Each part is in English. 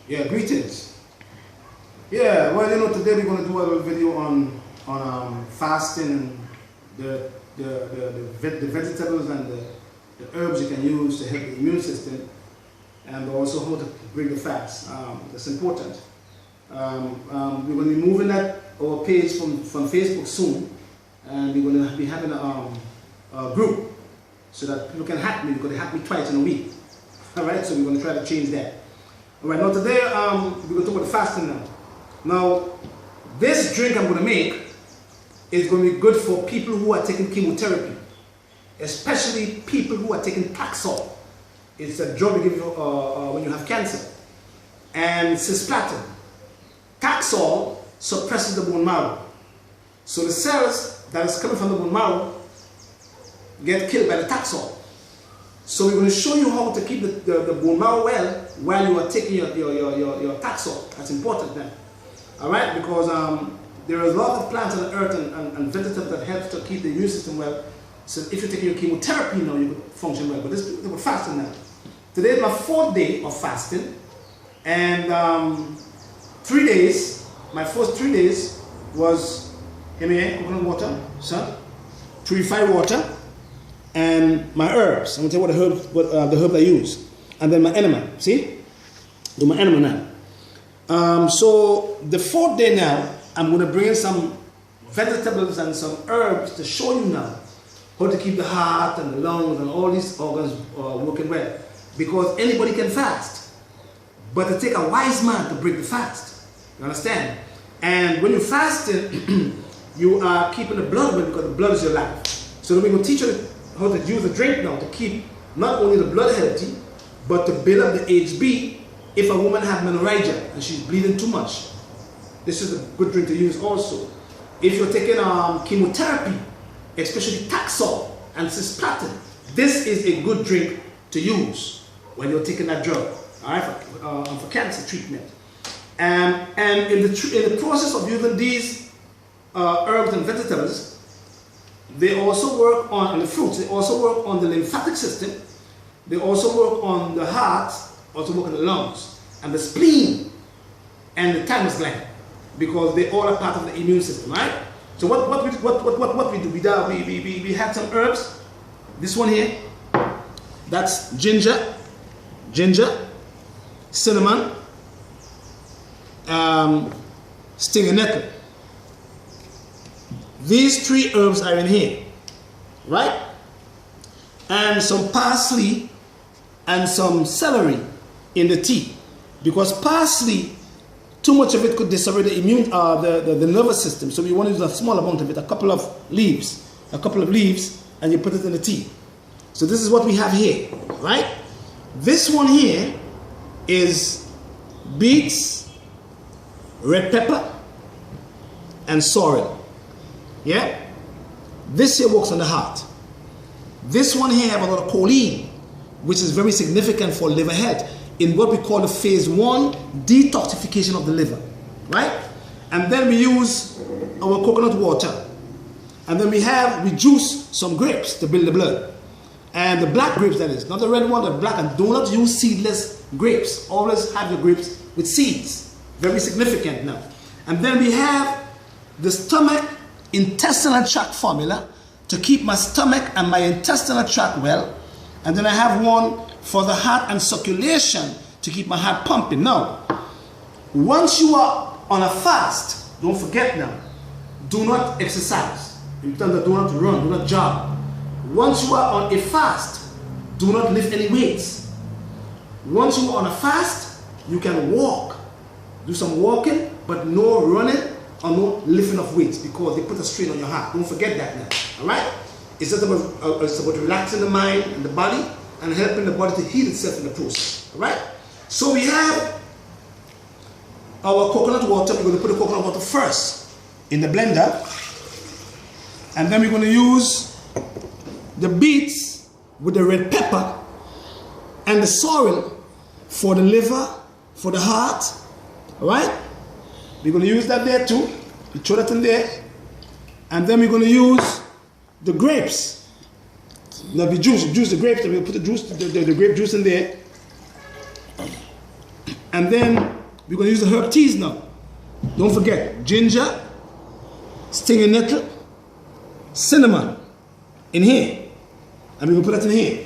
Yeah, greetings. Yeah, well, today we're going to do a little video on fasting, the vegetables and the herbs you can use to help the immune system, and also how to break the fast. That's important. We're going to be moving our page from Facebook soon, and we're going to be having a group so that people can hack me, because they hack me twice in a week. All right, so we're going to try to change that. All right, now today we're going to talk about fasting now. Now, this drink I'm going to make is going to be good for people who are taking chemotherapy, especially people who are taking Taxol. It's a drug we give you when you have cancer. And cisplatin. Taxol suppresses the bone marrow. So the cells that is coming from the bone marrow get killed by the Taxol. So we're going to show you how to keep the bone marrow well while you are taking your Taxol. That's important then. Alright, because there is a lot of plants on the earth and vegetables that help to keep the immune system well. So if you're taking your chemotherapy now, you could function well. But this is about fasting now. Today is my 4th day of fasting. And 3 days, my first 3 days was, coconut water, son, purified water, and my herbs. I'm going to tell you the herbs I use. And then my enema, see? Do my enema now. So the 4th day now, I'm going to bring in some vegetables and some herbs to show you now how to keep the heart and the lungs and all these organs working well. Because anybody can fast, but it takes a wise man to break the fast. You understand? And when you're fasting, you are keeping the blood well, because the blood is your life. So we're going to teach you how to use the drink now to keep not only the blood healthy, but to build up the HB. If a woman has menorrhagia and she's bleeding too much, this is a good drink to use also. If you're taking chemotherapy, especially Taxol and cisplatin, this is a good drink to use when you're taking that drug, all right, for cancer treatment. And in the process of using these herbs and vegetables, they also work on the fruits. They also work on the lymphatic system. They also work on the heart. Also work on the lungs and the spleen and the thymus gland, because they all are part of the immune system, right? So what we do? We have some herbs. This one here, that's ginger, cinnamon, stinging nettle. These 3 herbs are in here, right? And some parsley and some celery in the tea, because parsley, too much of it could disrupt the the nervous system. So we want to use a small amount of it, a couple of leaves, and you put it in the tea. So this is what we have here, right? This one here is beets, red pepper, and sorrel. Yeah? This here works on the heart. This one here have a lot of choline, which is very significant for liver health in what we call the phase 1 detoxification of the liver, right? And then we use our coconut water. And then we juice some grapes to build the blood. And the black grapes, that is, not the red one, the black. And do not use seedless grapes. Always have your grapes with seeds. Very significant now. And then we have the stomach intestinal tract formula to keep my stomach and my intestinal tract well. And then I have one for the heart and circulation to keep my heart pumping. Now, once you are on a fast, don't forget now, do not exercise. In terms of do not run, do not jog. Once you are on a fast, do not lift any weights. Once you are on a fast, you can walk. Do some walking, but no running or no lifting of weights, because they put a strain on your heart. Don't forget that now. Alright? It's just about, relaxing the mind and the body and helping the body to heal itself in the process. Alright? So we have our coconut water. We're going to put the coconut water first in the blender. And then we're going to use the beets with the red pepper and the sorrel for the liver, for the heart. Alright? We're going to use that there too. We throw that in there. And then we're going to use the grapes. Now we juice the grapes, and we'll put the grape juice in there. And then we're going to use the herb teas now. Don't forget, ginger, stinging nettle, cinnamon in here. And we're going to put that in here.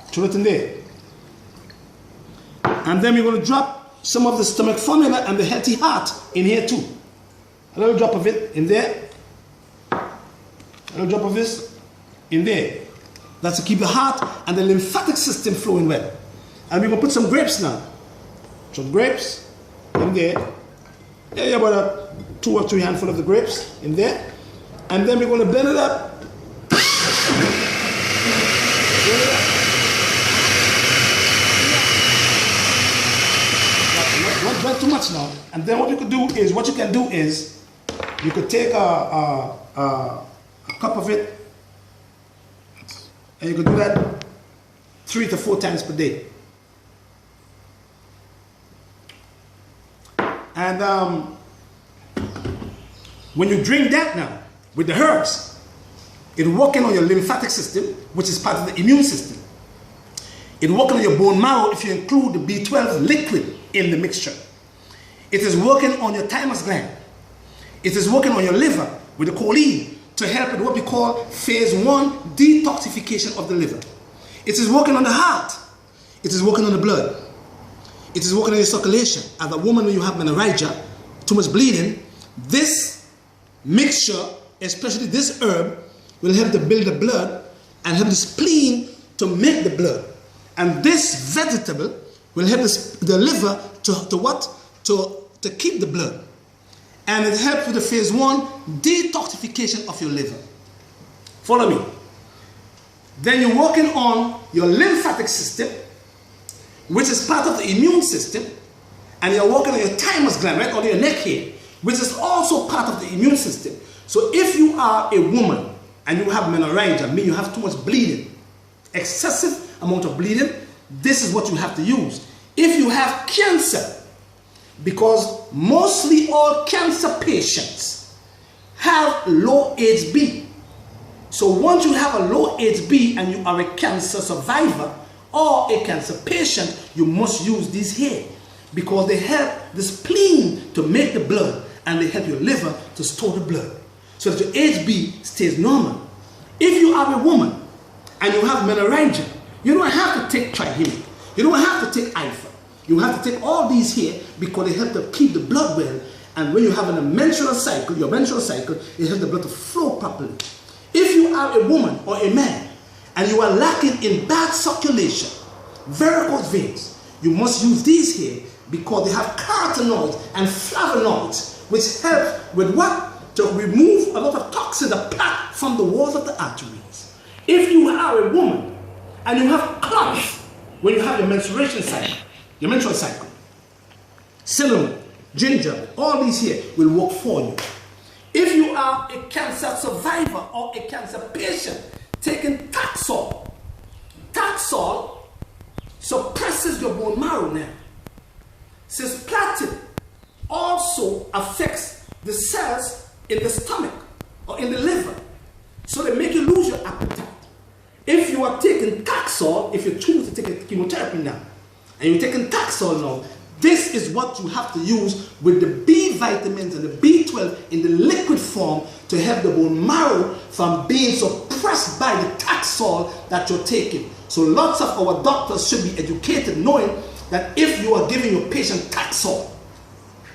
Throw it in there. And then we're going to drop some of the stomach formula and the healthy heart in here too. A little drop of it in there. A little drop of this in there. That's to keep the heart and the lymphatic system flowing well. And we're going to put some grapes now. Some grapes in there. Yeah, about a 2 or 3 handful of the grapes in there. And then we're going to blend it up. Not too much now. And then what you can do is, you could take a cup of it, and you could do that 3 to 4 times per day. And when you drink that now with the herbs, it's working on your lymphatic system, which is part of the immune system. It's working on your bone marrow if you include the B12 liquid in the mixture. It is working on your thymus gland. It is working on your liver with the choline to help with what we call phase 1 detoxification of the liver. It is working on the heart. It is working on the blood. It is working on your circulation. As a woman, when you have menorrhagia, too much bleeding, this mixture, especially this herb, will help to build the blood and help the spleen to make the blood. And this vegetable will help the liver to keep the blood. And it helps with the phase 1 detoxification of your liver. Follow me. Then you're working on your lymphatic system, which is part of the immune system, and you're working on your thymus gland, right on your neck here, which is also part of the immune system. So if you are a woman and you have menorrhagia, meaning you have too much bleeding, excessive amount of bleeding, this is what you have to use. If you have cancer, because mostly all cancer patients have low HB. So once you have a low HB and you are a cancer survivor or a cancer patient, you must use these here because they help the spleen to make the blood and they help your liver to store the blood so that your HB stays normal. If you are a woman and you have menorrhagia, you don't have to take triheme. You don't have to take IFA. You have to take all these here because they help to keep the blood well. And when you have a menstrual cycle, your menstrual cycle, it helps the blood to flow properly. If you are a woman or a man and you are lacking in bad circulation, varicose veins, you must use these here because they have carotenoids and flavonoids which help with what? To remove a lot of toxins, the plaque from the walls of the arteries. If you are a woman and you have clots when you have your menstruation cycle, your menstrual cycle, cinnamon, ginger, all these here will work for you. If you are a cancer survivor or a cancer patient taking Taxol, Taxol suppresses your bone marrow now. Cisplatin also affects the cells in the stomach or in the liver, so they make you lose your appetite. If you are taking Taxol, if you choose to take a chemotherapy now, and you're taking Taxol now, this is what you have to use with the B vitamins and the B12 in the liquid form to help the bone marrow from being suppressed by the Taxol that you're taking. So lots of our doctors should be educated knowing that if you are giving your patient Taxol,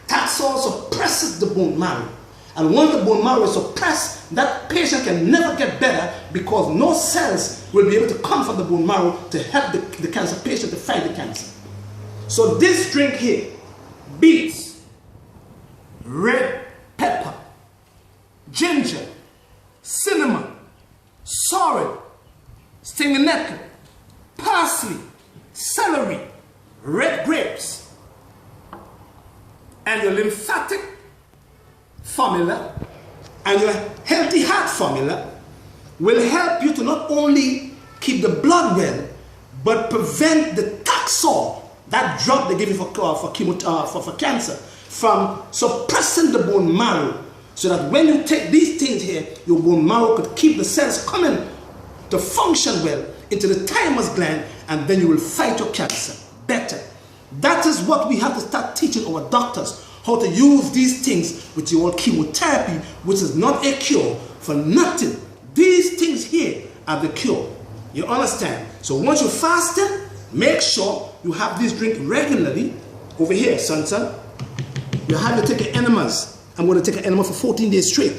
Taxol suppresses the bone marrow. And once the bone marrow is suppressed, that patient can never get better because no cells will be able to come from the bone marrow to help the cancer patient to fight the cancer. So this drink here, beets, red pepper, ginger, cinnamon, sorrel, stinging nettle, parsley, celery, red grapes, and your lymphatic formula and your healthy heart formula will help you to not only keep the blood well, but prevent the Taxol, that drug they give you for cancer, from suppressing the bone marrow, so that when you take these things here, your bone marrow could keep the cells coming to function well into the thymus gland, and then you will fight your cancer better. That is what we have to start teaching our doctors, how to use these things with your chemotherapy, which is not a cure for nothing. These things here are the cure. You understand? So once you're fasting, make sure you have this drink regularly. Over here, son. You have to take an enemas. I'm going to take an enema for 14 days straight.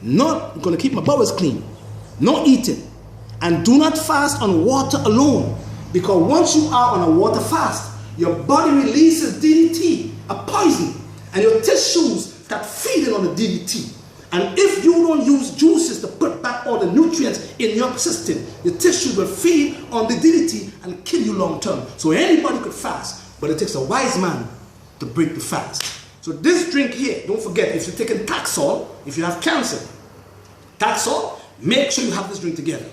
I'm going to keep my bowels clean. No eating. And do not fast on water alone. Because once you are on a water fast, your body releases DDT, a poison. And your tissues start feeding on the DDT. And if you don't use juices to put back all the nutrients in your system, the tissue will feed on the DDT and kill you long term. So anybody could fast, but it takes a wise man to break the fast. So this drink here, don't forget, if you're taking Taxol, if you have cancer, Taxol, make sure you have this drink together.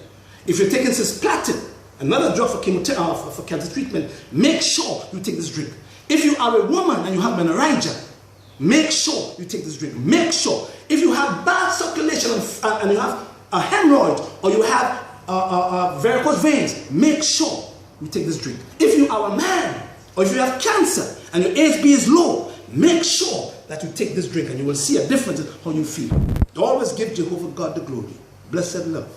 If you're taking cisplatin, another drug for chemotherapy, for cancer treatment, make sure you take this drink. If you are a woman and you have menorrhagia, make sure you take this drink. Make sure. If you have bad circulation and you have a hemorrhoid or you have varicose veins, make sure you take this drink. If you are a man or if you have cancer and your HB is low, make sure that you take this drink and you will see a difference in how you feel. Always give Jehovah God the glory. Blessed love.